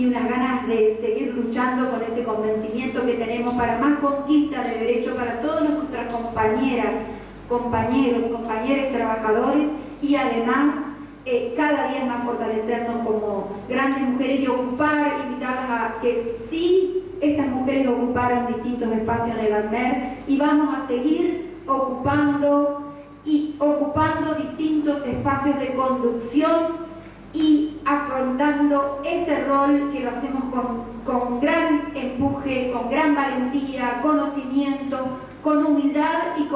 y unas ganas de seguir luchando con ese convencimiento que tenemos para más conquista de derecho para todas nuestras compañeras, compañeros, compañeras trabajadores, y además cada día más fortalecernos como grandes mujeres y ocupar, invitarlas a que sí, estas mujeres ocuparon distintos espacios en el ADMER y vamos a seguir ocupando distintos espacios de conducción y afrontando ese rol que lo hacemos con gran empuje, con gran valentía, conocimiento, con humildad y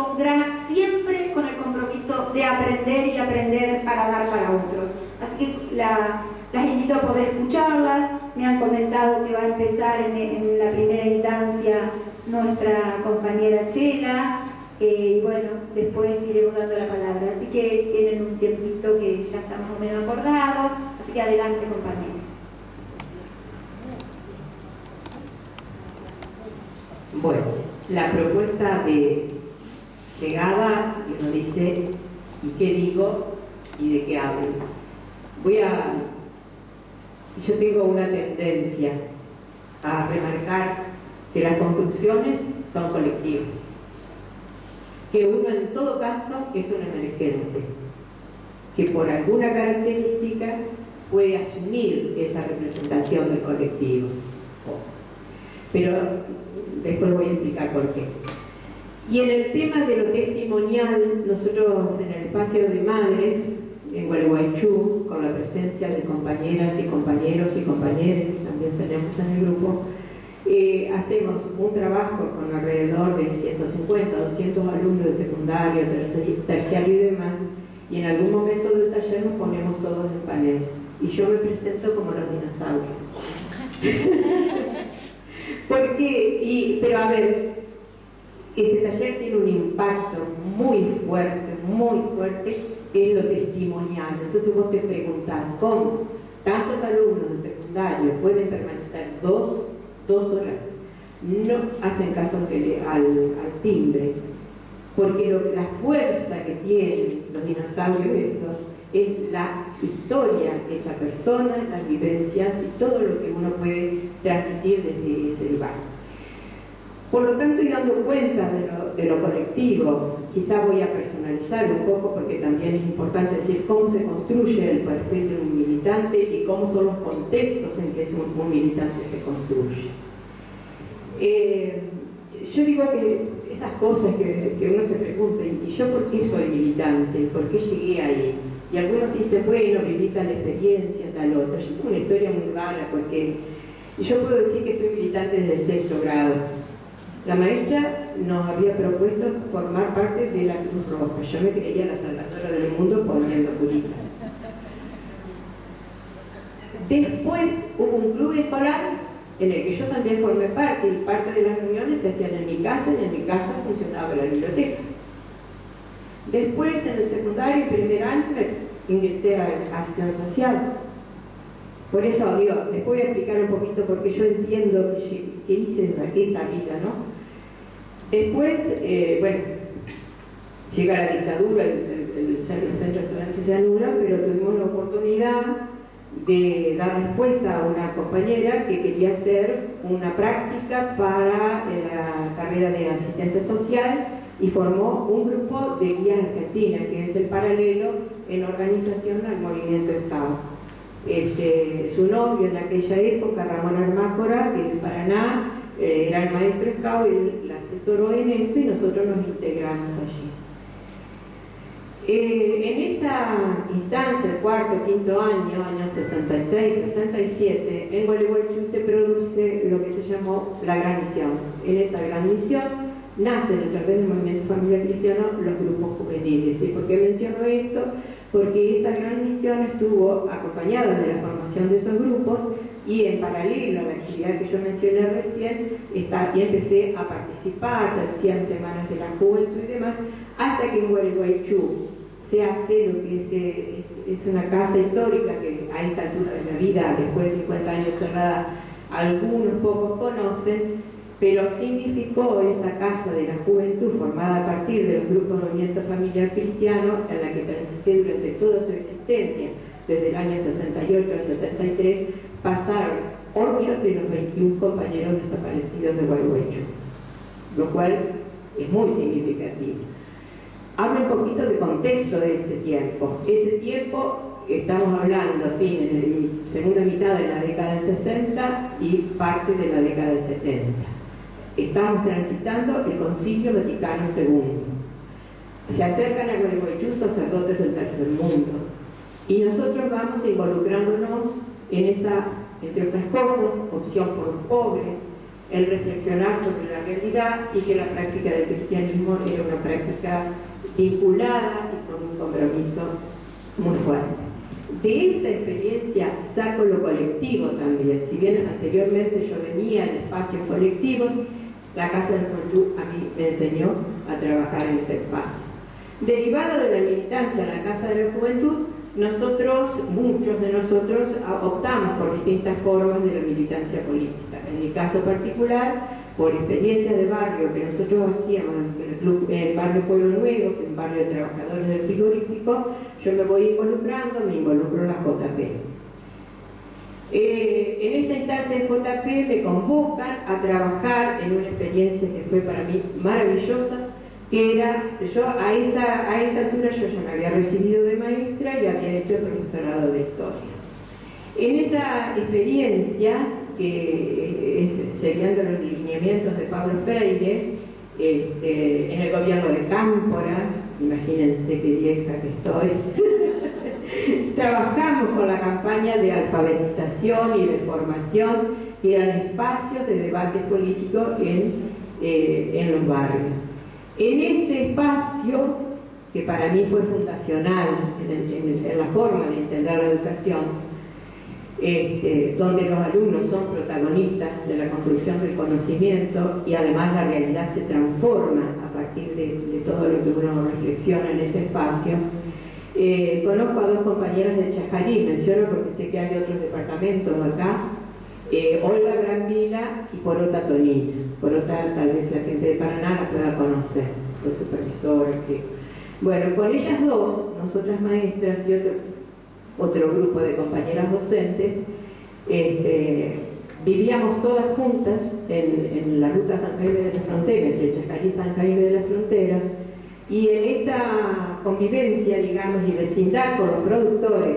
siempre con el compromiso de aprender y aprender para dar para otros. Así que las invito a poder escucharlas. Me han comentado que va a empezar en la primera instancia nuestra compañera Chela, y bueno, después iremos dando la palabra. Así que tienen un tiempito que ya está más o menos acordado, así que adelante, compañeros. Bueno, la propuesta de llegada, que nos dice y qué digo y de qué hablo. Yo tengo una tendencia a remarcar que las construcciones son colectivas, que uno en todo caso es un emergente, que por alguna característica puede asumir esa representación del colectivo. Pero después voy a explicar por qué. Y en el tema de lo testimonial, nosotros en el espacio de madres, en Gualeguaychú, con la presencia de compañeras y compañeros y compañeras que también tenemos en el grupo, hacemos un trabajo con alrededor de 150, 200 alumnos de secundario, terciario y demás, y en algún momento del taller nos ponemos todos en panel. Y yo me presento como los dinosaurios. Pero a ver, ese taller tiene un impacto muy fuerte, que es lo testimonial. Entonces vos te preguntás, ¿cómo tantos alumnos de secundario pueden permanecer dos horas? No hacen caso al timbre, porque la fuerza que tienen los dinosaurios esos es la historia hecha persona, las vivencias y todo lo que uno puede transmitir desde ese lugar. Por lo tanto, y dando cuenta de lo colectivo, quizá voy a personalizar un poco porque también es importante decir cómo se construye el perfil de un militante y cómo son los contextos en que un militante se construye. Yo digo que esas cosas que uno se pregunta, ¿y yo por qué soy militante? ¿Por qué llegué ahí? Y algunos dicen, bueno, viví tal experiencia, tal otra. Yo tengo una historia muy rara porque yo puedo decir que fui militante desde el sexto grado. La maestra nos había propuesto formar parte de la Cruz Roja. Yo me creía la salvadora del mundo poniendo curitas. Después hubo un club escolar en el que yo también formé parte, y parte de las reuniones se hacían en mi casa, y en mi casa funcionaba la biblioteca. Después, en el secundario y primer año, ingresé a acción social. Por eso digo, les voy a explicar un poquito porque yo entiendo que hice esa vida, ¿no? Después, bueno, llega la dictadura, el centro de estudiantes se anula, pero tuvimos la oportunidad de dar respuesta a una compañera que quería hacer una práctica para la carrera de asistente social y formó un grupo de guías argentinas, que es el paralelo en organización al movimiento Estado. Su novio en aquella época, Ramón Armácora, que es de Paraná, era el maestro Scout, y la asesoró en eso y nosotros nos integramos allí. En esa instancia, el cuarto, quinto año, años 66, 67, en Gualeguaychú se produce lo que se llamó la Gran Misión. En esa Gran Misión nacen a través del movimiento familiar cristiano los grupos juveniles. ¿Y por qué menciono esto? Porque esa Gran Misión estuvo acompañada de la formación de esos grupos y en paralelo a la actividad que yo mencioné recién, y empecé a participar, se hacían semanas de la juventud y demás, hasta que en Gualeguaychú se hace lo que es una casa histórica que a esta altura de la vida, después de 50 años cerrada, algunos pocos conocen, pero significó esa casa de la juventud formada a partir de los grupos de movimiento familiar cristiano, en la que transité durante toda su existencia, desde el año 68 al 73, pasaron apoyo de los 21 compañeros desaparecidos de Gualeguaychú, lo cual es muy significativo. Hablo un poquito de contexto de ese tiempo. Ese tiempo, estamos hablando a fines de la segunda mitad de la década del 60 y parte de la década del 70. Estamos transitando el Concilio Vaticano II. Se acercan a Gualeguaychú sacerdotes del tercer mundo y nosotros vamos involucrándonos en esa, entre otras cosas, opción por los pobres, el reflexionar sobre la realidad y que la práctica del cristianismo era una práctica vinculada y con un compromiso muy fuerte. De esa experiencia saco lo colectivo también. Si bien anteriormente yo venía en espacios colectivos, la Casa de la Juventud a mí me enseñó a trabajar en ese espacio. Derivado de la militancia en la Casa de la Juventud, nosotros, muchos de nosotros, optamos por distintas formas de la militancia política. En mi caso particular, por experiencias de barrio que nosotros hacíamos en el barrio Pueblo Nuevo, que es un barrio de trabajadores del frigorífico, yo me voy involucrando, me involucro en la JP. En esa instancia de JP me convocan a trabajar en una experiencia que fue para mí maravillosa, que era, yo a esa altura yo ya me había recibido de maestra y había hecho profesorado de historia. En esa experiencia, que seguían los lineamientos de Pablo Freire, en el gobierno de Cámpora, imagínense qué vieja que estoy, trabajamos con la campaña de alfabetización y de formación, que eran espacios de debate político en los barrios. En ese espacio, que para mí fue fundacional en la forma de entender la educación, donde los alumnos son protagonistas de la construcción del conocimiento y además la realidad se transforma a partir de todo lo que uno reflexiona en ese espacio. Conozco a dos compañeras de Chajarí, menciono porque sé que hay otros departamentos acá, Olga Brambila y Porota Tonina. Porota tal vez la gente de Paraná la pueda conocer, fue supervisora. Bueno, con ellas dos, nosotras maestras y otro grupo de compañeras docentes, vivíamos todas juntas en la ruta San Jaime de la Frontera, entre Chajarí y San Jaime de la Frontera, y en esa convivencia, digamos, y vecindad con los productores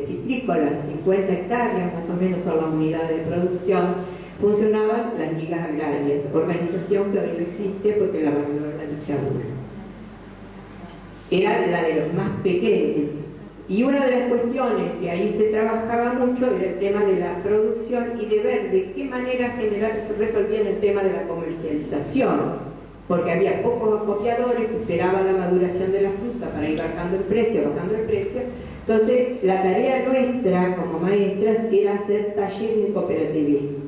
citrícolas, 50 hectáreas más o menos son las unidades de producción, funcionaban las ligas agrarias, organización que hoy no existe porque la abandonó la dictadura. Era la de los más pequeños. Y una de las cuestiones que ahí se trabajaba mucho era el tema de la producción y de ver de qué manera general se resolvían el tema de la comercialización, porque había pocos acopiadores que esperaban la maduración de la fruta para ir bajando el precio. Entonces, la tarea nuestra como maestras era hacer talleres de cooperativismo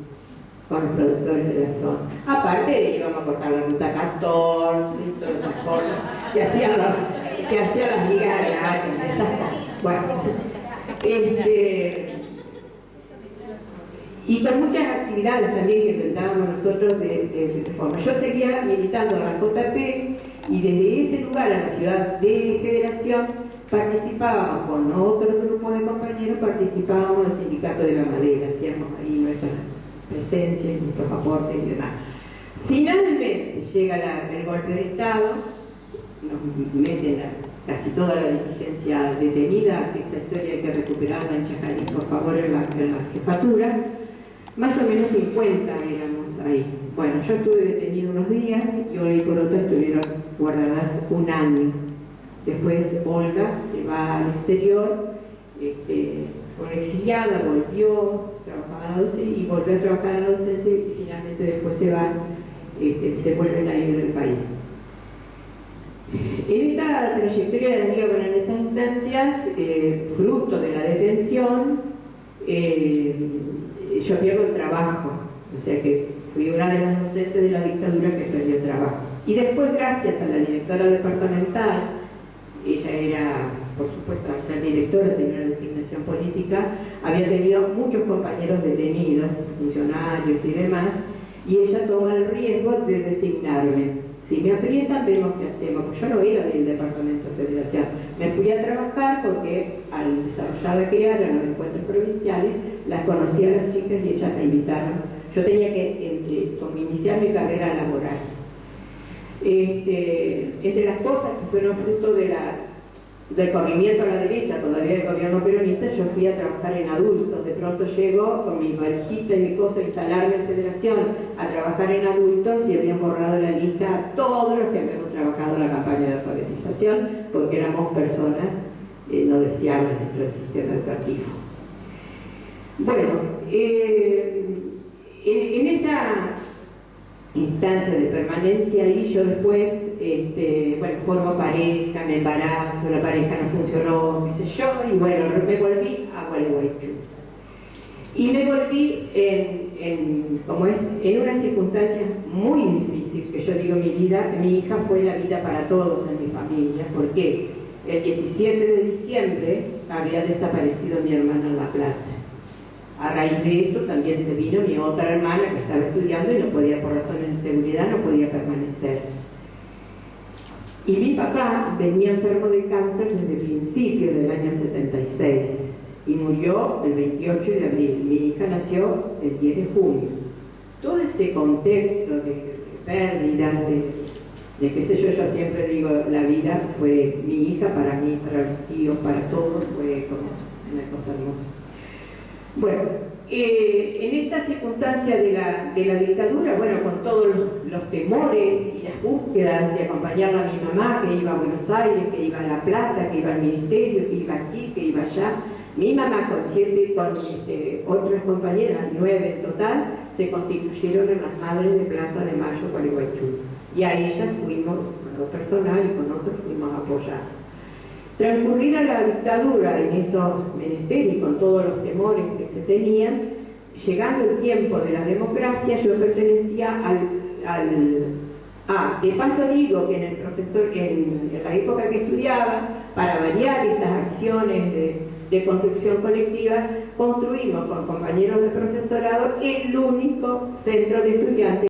con los productores de la zona. Aparte, íbamos a cortar la ruta 14, todas esas cosas que hacían las ligas agrarias. Bueno, y con muchas actividades también que intentábamos nosotros de forma. Yo seguía militando en la JP y desde ese lugar a la ciudad de Federación participábamos con otros grupos de compañeros, participábamos en el sindicato de la madera, hacíamos ahí nuestra presencia, nuestros aportes y demás. Finalmente llega el golpe de Estado, nos meten casi toda la dirigencia detenida, que esa historia hay que recuperarla en Chajarí, por favor, en la jefatura. Más o menos 50 éramos ahí. Bueno, yo estuve detenido unos días y Olga y Porota estuvieron guardadas un año. Después Olga se va al exterior, fue exiliada, volvió, trabajaba en la docencia y volvió a trabajar en la docencia y finalmente después se van, se vuelven a ir del país. En esta trayectoria de la Liga Buena en esas instancias, fruto de la detención, yo pierdo el trabajo, o sea que fui una de las docentes de la dictadura que perdió el trabajo. Y después, gracias a la directora departamental, ella era, por supuesto, al ser directora, tenía una designación política, había tenido muchos compañeros detenidos, funcionarios y demás, y ella toma el riesgo de designarme. Si me aprietan, vemos qué hacemos. Pues yo no era del departamento de federación. Me fui a trabajar porque al desarrollar la crear en los encuentros provinciales, las conocí a las chicas y ellas me invitaron. Yo tenía que iniciar mi carrera laboral. Entre las cosas que fueron fruto del corrimiento a la derecha, todavía del gobierno peronista, yo fui a trabajar en adultos. De pronto llego con mi valijita y mi cosa a instalarme en Federación a trabajar en adultos y habían borrado la lista a todos los que habíamos trabajado en la campaña de alfabetización porque éramos personas no deseables dentro del sistema educativo. Bueno, en esa instancia de permanencia y yo después, bueno, formo pareja, me embarazo, la pareja no funcionó, qué sé yo, y bueno, me volví a Gualeguaychú. Y me volví en una circunstancia muy difícil, que yo digo, mi hija fue la vida para todos en mi familia, porque el 17 de diciembre había desaparecido mi hermana en La Plata. A raíz de eso también se vino mi otra hermana que estaba estudiando y no podía, por razones de seguridad, no podía permanecer. Y mi papá venía enfermo de cáncer desde principios del año 76 y murió el 28 de abril. Mi hija nació el 10 de junio. Todo ese contexto de pérdidas, de qué sé yo siempre digo, la vida fue mi hija para mí, para los tíos, para todos, fue como una cosa hermosa. Bueno, en esta circunstancia de la dictadura, bueno, con todos los temores y las búsquedas de acompañar a mi mamá, que iba a Buenos Aires, que iba a La Plata, que iba al ministerio, que iba aquí, que iba allá, mi mamá con otras compañeras, 9 en total, se constituyeron en las Madres de Plaza de Mayo, Gualeguaychú. Y a ellas fuimos, con lo personal y con otros fuimos apoyados. Transcurrida la dictadura en esos menesteres, con todos los temores que se tenían, llegando el tiempo de la democracia, yo pertenecía de paso digo que en la época que estudiaba, para variar estas acciones de construcción colectiva, construimos con compañeros de profesorado el único centro de estudiantes